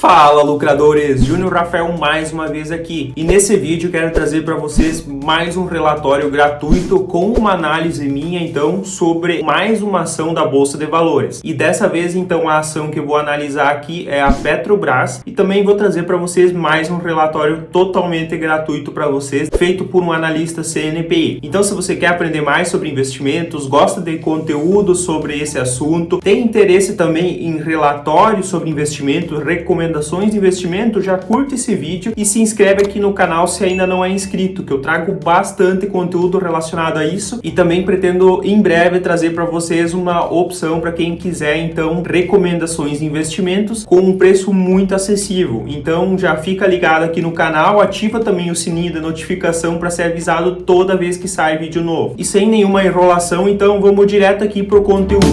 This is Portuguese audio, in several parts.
Fala, lucradores! Júnior Rafael mais uma vez aqui, e nesse vídeo quero trazer para vocês mais um relatório gratuito com uma análise minha então sobre mais uma ação da Bolsa de Valores. E dessa vez então a ação que eu vou analisar aqui é a Petrobras, e também vou trazer para vocês mais um relatório totalmente gratuito para vocês, feito por um analista CNPI. Então, se você quer aprender mais sobre investimentos, gosta de conteúdo sobre esse assunto, tem interesse também em relatórios sobre investimento, recomendações de investimento, já curte esse vídeo e se inscreve aqui no canal se ainda não é inscrito, que eu trago bastante conteúdo relacionado a isso, e também pretendo em breve trazer para vocês uma opção para quem quiser então recomendações de investimentos com um preço muito acessível. Então já fica ligado aqui no canal, ativa também o sininho da notificação para ser avisado toda vez que sai vídeo novo. E sem nenhuma enrolação, então vamos direto aqui pro conteúdo.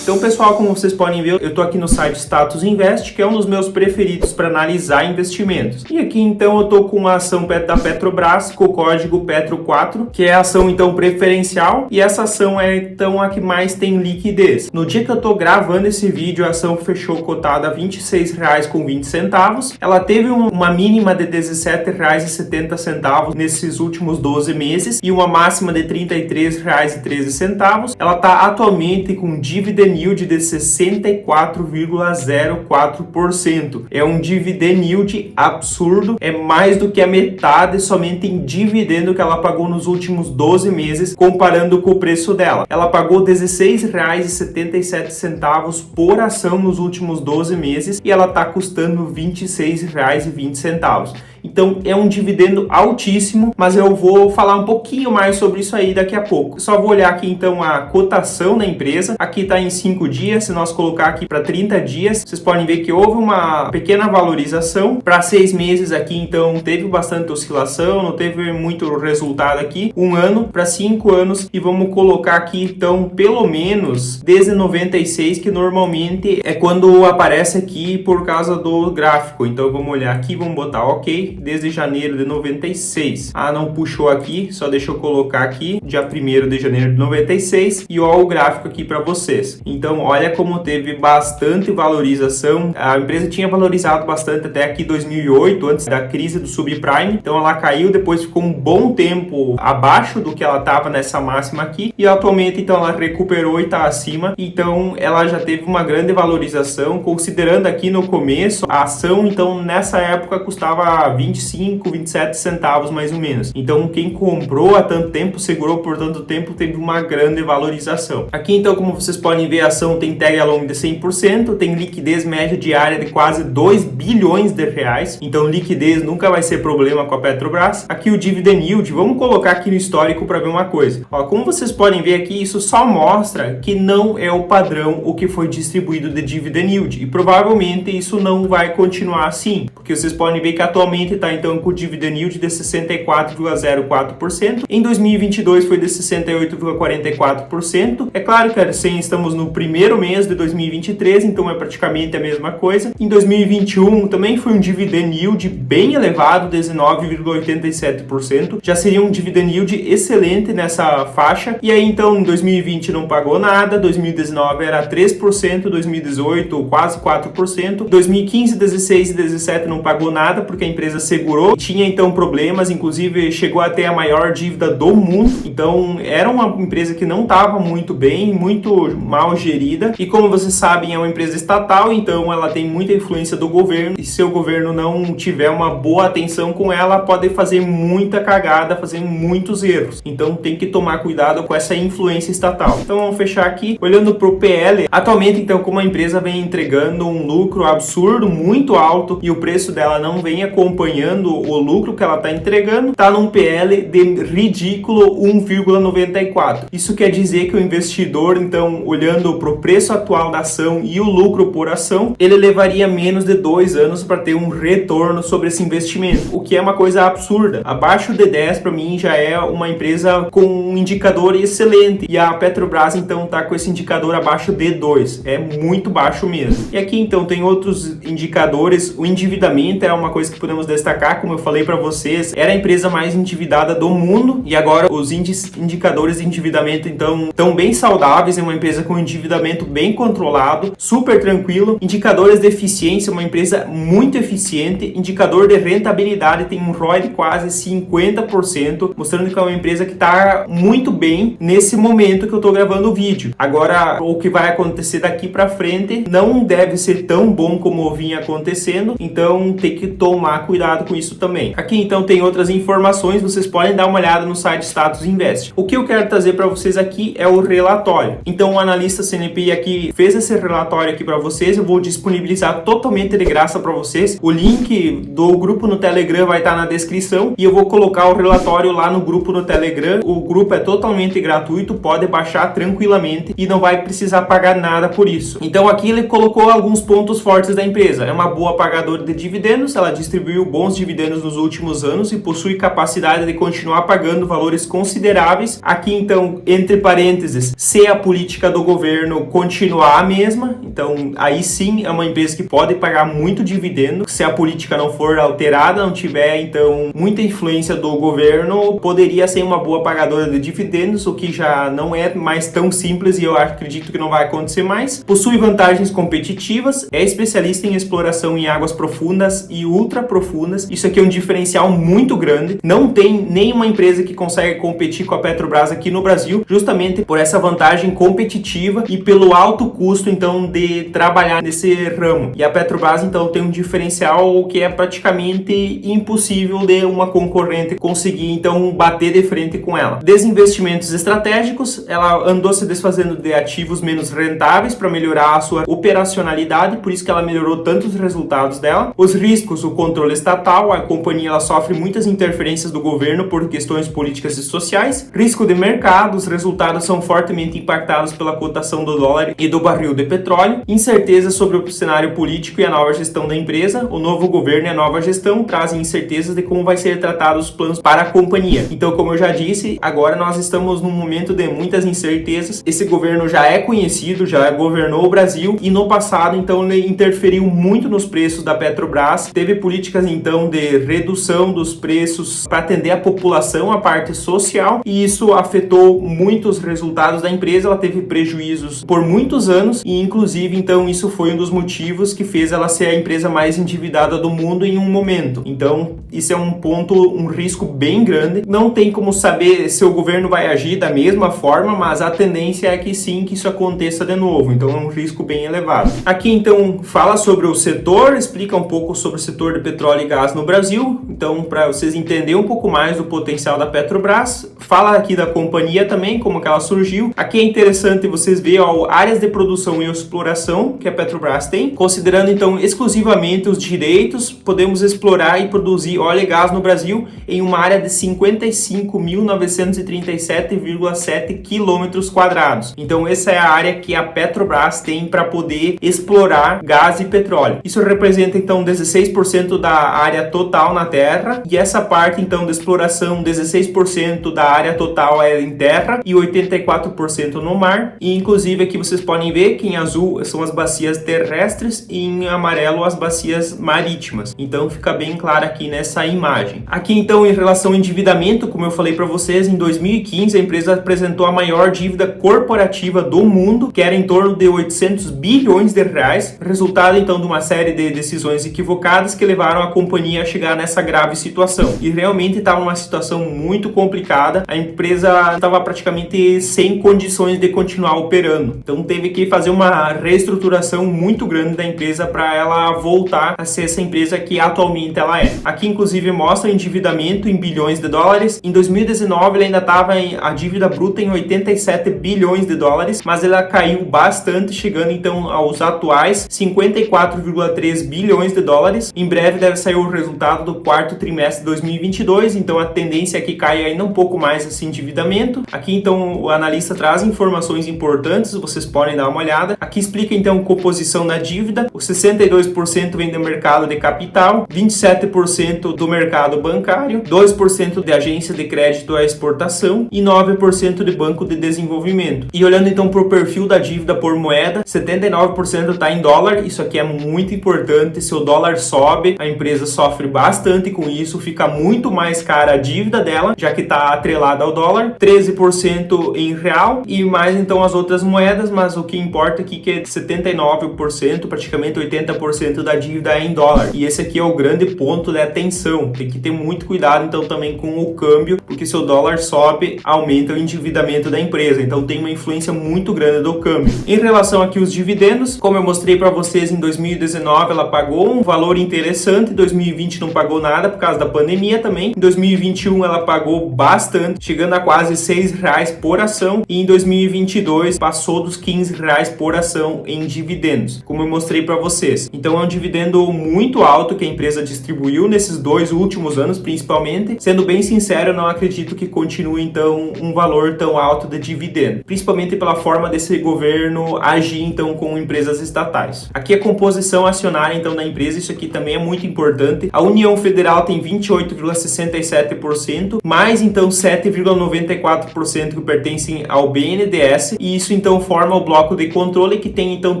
Então, pessoal, como vocês podem ver, eu tô aqui no site Status Invest, que é um dos meus preferidos para analisar investimentos. E aqui, então, eu tô com uma ação da Petrobras com o código PETRO4, que é a ação, então, preferencial, e essa ação é, então, a que mais tem liquidez. No dia que eu tô gravando esse vídeo, a ação fechou cotada a R$ 26,20. Ela teve uma mínima de R$ 17,70 nesses últimos 12 meses e uma máxima de R$ 33,13. Ela tá atualmente com dividend yield de 64,04%. É um dividend yield absurdo, é mais do que a metade somente em dividendo que ela pagou nos últimos 12 meses, comparando com o preço dela. Ela pagou R$ 16,77 por ação nos últimos 12 meses e ela está custando R$ 26,20. Então é um dividendo altíssimo, mas eu vou falar um pouquinho mais sobre isso aí daqui a pouco. Só vou olhar aqui então a cotação da empresa. Aqui está em 5 dias, se nós colocar aqui para 30 dias, vocês podem ver que houve uma pequena valorização. Para 6 meses aqui então teve bastante oscilação, não teve muito resultado aqui. 1 ano para 5 anos, e vamos colocar aqui então pelo menos desde 96, que normalmente é quando aparece aqui por causa do gráfico. Então vamos olhar aqui, vamos botar OK. Desde janeiro de 96. Não puxou aqui, só deixa eu colocar aqui, dia 1º de janeiro de 96, e ó o gráfico aqui para vocês. Então, olha como teve bastante valorização. A empresa tinha valorizado bastante até aqui 2008, antes da crise do subprime. Então, ela caiu, depois ficou um bom tempo abaixo do que ela estava nessa máxima aqui, e atualmente, então, ela recuperou e está acima. Então, ela já teve uma grande valorização, considerando aqui no começo, a ação, então, nessa época custava 25, 27 centavos mais ou menos. Então quem comprou há tanto tempo, segurou por tanto tempo, teve uma grande valorização. Aqui então, como vocês podem ver, a ação tem tag along de 100%, tem liquidez média diária de quase 2 bilhões de reais. Então liquidez nunca vai ser problema com a Petrobras. Aqui o dividend yield, vamos colocar aqui no histórico para ver uma coisa. Como vocês podem ver aqui, isso só mostra que não é o padrão o que foi distribuído de dividend yield, e provavelmente isso não vai continuar assim, porque vocês podem ver que atualmente está então com o dividend yield de 64,04%. Em 2022 foi de 68,44%. É claro que assim, estamos no primeiro mês de 2023, então é praticamente a mesma coisa. Em 2021 também foi um dividend yield bem elevado, 19,87%. Já seria um dividend yield excelente nessa faixa. E aí então em 2020 não pagou nada, 2019 era 3%, 2018 quase 4%, 2015, 16 e 17 não pagou nada porque a empresa segurou, tinha então problemas, inclusive chegou a ter a maior dívida do mundo. Então era uma empresa que não estava muito bem, muito mal gerida, e como vocês sabem é uma empresa estatal, então ela tem muita influência do governo, e se o governo não tiver uma boa atenção com ela, pode fazer muita cagada, fazer muitos erros. Então tem que tomar cuidado com essa influência estatal. Então vamos fechar aqui, olhando para o PL. Atualmente então, como a empresa vem entregando um lucro absurdo, muito alto, e o preço dela não vem acompanhando o lucro que ela está entregando, está num PL de ridículo 1,94. Isso quer dizer que o investidor, então, olhando para o preço atual da ação e o lucro por ação, ele levaria menos de 2 anos para ter um retorno sobre esse investimento, o que é uma coisa absurda. Abaixo de 10 para mim já é uma empresa com um indicador excelente, e a Petrobras então está com esse indicador abaixo de 2, é muito baixo mesmo. E aqui então tem outros indicadores. O endividamento é uma coisa que podemos destacar, como eu falei para vocês, era a empresa mais endividada do mundo e agora os indicadores de endividamento então estão bem saudáveis, é uma empresa com endividamento bem controlado, super tranquilo, indicadores de eficiência, uma empresa muito eficiente, indicador de rentabilidade tem um ROI de quase 50%, mostrando que é uma empresa que está muito bem nesse momento que eu estou gravando o vídeo. Agora, o que vai acontecer daqui para frente não deve ser tão bom como vinha acontecendo, então tem que tomar cuidado com isso também. Aqui então tem outras informações, vocês podem dar uma olhada no site Status Invest. O que eu quero trazer para vocês aqui é o relatório. Então o analista CNPI aqui fez esse relatório aqui para vocês, eu vou disponibilizar totalmente de graça para vocês. O link do grupo no Telegram vai estar na descrição e eu vou colocar o relatório lá no grupo no Telegram. O grupo é totalmente gratuito, pode baixar tranquilamente e não vai precisar pagar nada por isso. Então aqui ele colocou alguns pontos fortes da empresa. É uma boa pagadora de dividendos, ela distribuiu bons dividendos nos últimos anos e possui capacidade de continuar pagando valores consideráveis. Aqui então, entre parênteses, se a política do governo continuar a mesma, então aí sim é uma empresa que pode pagar muito dividendo. Se a política não for alterada, não tiver então muita influência do governo, poderia ser uma boa pagadora de dividendos, o que já não é mais tão simples e eu acredito que não vai acontecer mais. Possui vantagens competitivas, é especialista em exploração em águas profundas e ultra profundas. Isso aqui é um diferencial muito grande. Não tem nenhuma empresa que consegue competir com a Petrobras aqui no Brasil, justamente por essa vantagem competitiva e pelo alto custo então de trabalhar nesse ramo. E a Petrobras então tem um diferencial que é praticamente impossível de uma concorrente conseguir então bater de frente com ela. Desinvestimentos estratégicos, ela andou se desfazendo de ativos menos rentáveis para melhorar a sua operacionalidade, por isso que ela melhorou tanto os resultados dela. Os riscos, o controle estatal, a companhia ela sofre muitas interferências do governo por questões políticas e sociais. Risco de mercado, os resultados são fortemente impactados pela cotação do dólar e do barril de petróleo. Incerteza sobre o cenário político e a nova gestão da empresa. O novo governo e a nova gestão trazem incertezas de como vai ser tratados os planos para a companhia. Então, como eu já disse, agora nós estamos num momento de muitas incertezas. Esse governo já é conhecido, já governou o Brasil e no passado, então, ele interferiu muito nos preços da Petrobras. Teve políticas, então, de redução dos preços para atender a população, a parte social, e isso afetou muito os resultados da empresa. Ela teve prejuízos por muitos anos e, inclusive, então, isso foi um dos motivos que fez ela ser a empresa mais endividada do mundo em um momento. Então, isso é um ponto, um risco bem grande. Não tem como saber se o governo vai agir da mesma forma, mas a tendência é que sim, que isso aconteça de novo. Então, é um risco bem elevado. Aqui, então, fala sobre o setor, explica um pouco sobre o setor de petróleo e gás no Brasil. Então, para vocês entenderem um pouco mais do potencial da Petrobras, fala aqui da companhia também, como que ela surgiu. Aqui é interessante vocês verem áreas de produção e exploração que a Petrobras tem. Considerando, então, exclusivamente os direitos, podemos explorar e produzir óleo e gás no Brasil em uma área de 55.937,7 km². Então, essa é a área que a Petrobras tem para poder explorar gás e petróleo. Isso representa, então, 16% da área total na Terra e essa parte, então, de exploração, 16% da área total é em terra e 84% no mar. E, inclusive, aqui vocês podem ver que em azul são as bacias terrestres e em amarelo as bacias marítimas. Então, fica bem claro aqui nessa imagem. Aqui, então, em relação ao endividamento, como eu falei para vocês, em 2015 a empresa apresentou a maior dívida corporativa do mundo, que era em torno de 800 bilhões de reais, resultado, então, de uma série de decisões equivocadas que levaram a companhia a chegar nessa grave situação. E realmente estava numa situação muito complicada, a empresa estava praticamente sem condições de continuar operando. Então teve que fazer uma reestruturação muito grande da empresa para ela voltar a ser essa empresa que atualmente ela é. Aqui inclusive mostra o endividamento em bilhões de dólares. Em 2019 ele ainda estava a dívida bruta em 87 bilhões de dólares, mas ela caiu bastante, chegando então aos atuais 54,3 bilhões de dólares. Em breve deve sair o resultado do quarto trimestre de 2022, então a tendência é que caia ainda um pouco mais esse endividamento. Aqui então o analista traz informações importantes, vocês podem dar uma olhada. Aqui explica então a composição da dívida. O 62% vem do mercado de capital, 27% do mercado bancário, 2% de agência de crédito à exportação e 9% de banco de desenvolvimento. E olhando então para o perfil da dívida por moeda, 79% está em dólar. Isso aqui é muito importante. Se o dólar sobe, a empresa sofre bastante com isso, fica muito mais cara a dívida dela, já que está atrelada ao dólar, 13% em real e mais então as outras moedas, mas o que importa aqui é que 79%, praticamente 80% da dívida é em dólar. E esse aqui é o grande ponto de atenção. Tem que ter muito cuidado então também com o câmbio, porque se o dólar sobe, aumenta o endividamento da empresa. Então tem uma influência muito grande do câmbio. Em relação aqui aos dividendos, como eu mostrei para vocês, em 2019 ela pagou um valor interessante, em 2020 não pagou nada por causa da pandemia também. Em 2021 ela pagou bastante, chegando a quase R$6 por ação, e em 2022 passou dos R$15 por ação em dividendos, como eu mostrei para vocês. Então é um dividendo muito alto que a empresa distribuiu nesses 2 últimos anos, principalmente. Sendo bem sincero, eu não acredito que continue então um valor tão alto de dividendo, principalmente pela forma desse governo agir então com empresas estatais. Aqui a composição acionária então da empresa, isso aqui também é muito importante. A União Federal tem 28,67%, mais então 7,94% que pertencem ao BNDES, e isso então forma o bloco de controle, que tem então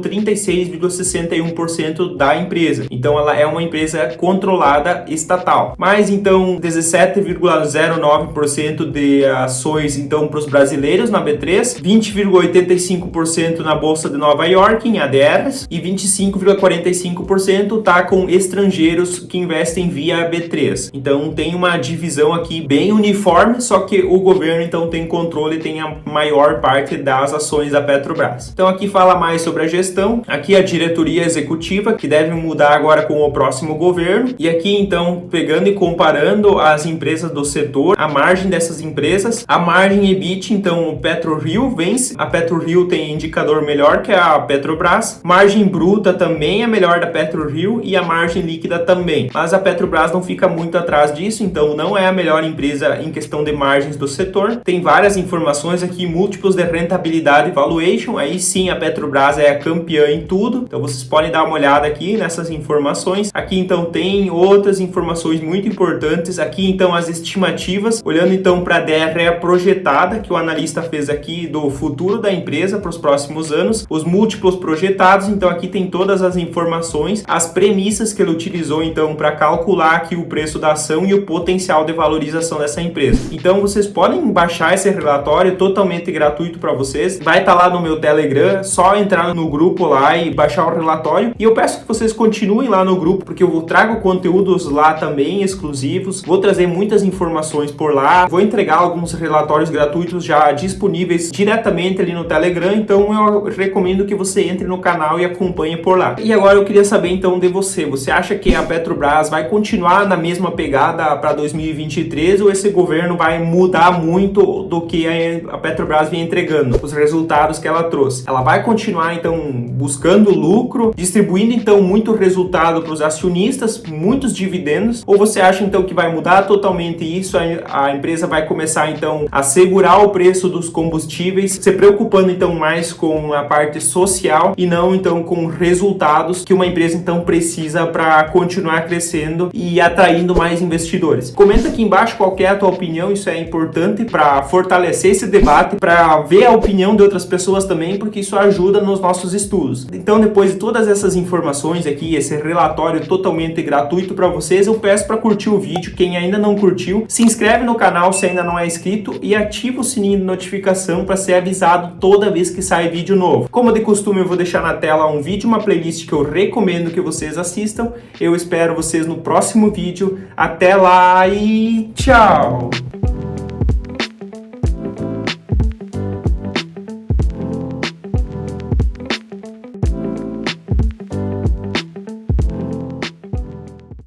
36,61% da empresa. Então ela é uma empresa controlada estatal. Mais então 17,09% de ações então para os brasileiros na B3, 20,85% na Bolsa de Nova York em ADRs e 25,45% tá com estrangeiros que investem via B3. Então tem uma divisão aqui bem uniforme, só que o governo então tem controle e tem a maior parte das ações da Petrobras. Então aqui fala mais sobre a gestão, aqui a diretoria executiva, que deve mudar agora com o próximo governo, e aqui então pegando e comparando as empresas do setor, a margem dessas empresas, a margem EBIT, então o PetroRio vence, a PetroRio tem indicador melhor que a Petrobras, margem bruta também é melhor da PetroRio e a margem líquida também, mas a Petrobras não fica muito atrás disso, então não é a melhor empresa em questão de margens do setor. Tem várias informações aqui, múltiplos de rentabilidade e valuation, aí sim a Petrobras é a campeã em tudo, então vocês podem dar uma olhada aqui nessas informações. Aqui então tem outras informações muito importantes, aqui então as estimativas, olhando então para a DRE projetada que o analista fez aqui do futuro da empresa para os próximos anos, os múltiplos projetados, então aqui tem todas as informações, as premissas que ele utilizou então para calcular aqui o preço da ação e o potencial de valorização dessa empresa. Então vocês podem baixar esse relatório totalmente gratuito para vocês, vai estar lá no meu Telegram, só entrar no grupo lá e baixar o relatório, e eu peço que vocês continuem lá no grupo, porque eu trago conteúdos lá também exclusivos, vou trazer muitas informações por lá, vou entregar alguns relatórios gratuitos já disponíveis diretamente ali no Telegram, então eu recomendo que você entre no canal e acompanhe por lá. E agora eu queria saber então de você acha que a Petrobras vai continuar na mesma pegada para 2023 ou esse governo vai mudar muito do que a Petrobras vem entregando, os resultados que ela trouxe? Ela vai continuar então buscando lucro, distribuindo então muito resultado para os acionistas, muitos dividendos, ou você acha então que vai mudar totalmente isso, a empresa vai começar então a segurar o preço dos combustíveis, se preocupando então mais com a parte social e não então com resultados que uma empresa então precisa para continuar crescendo e atraindo mais investidores? Comenta aqui embaixo qual é a tua opinião, isso é importante para fortalecer esse debate, para ver a opinião de outras pessoas também, porque isso ajuda nos nossos estudos. Então depois de todas essas informações aqui, esse relatório totalmente gratuito para vocês, eu peço para curtir o vídeo. Quem ainda não curtiu, se inscreve no canal se ainda não é inscrito e ativa o sininho de notificação para ser avisado toda vez que sai vídeo novo. Como de costume, eu vou deixar na tela um vídeo, uma playlist que eu recomendo que vocês assistam. Eu espero vocês no próximo vídeo. Até lá e tchau!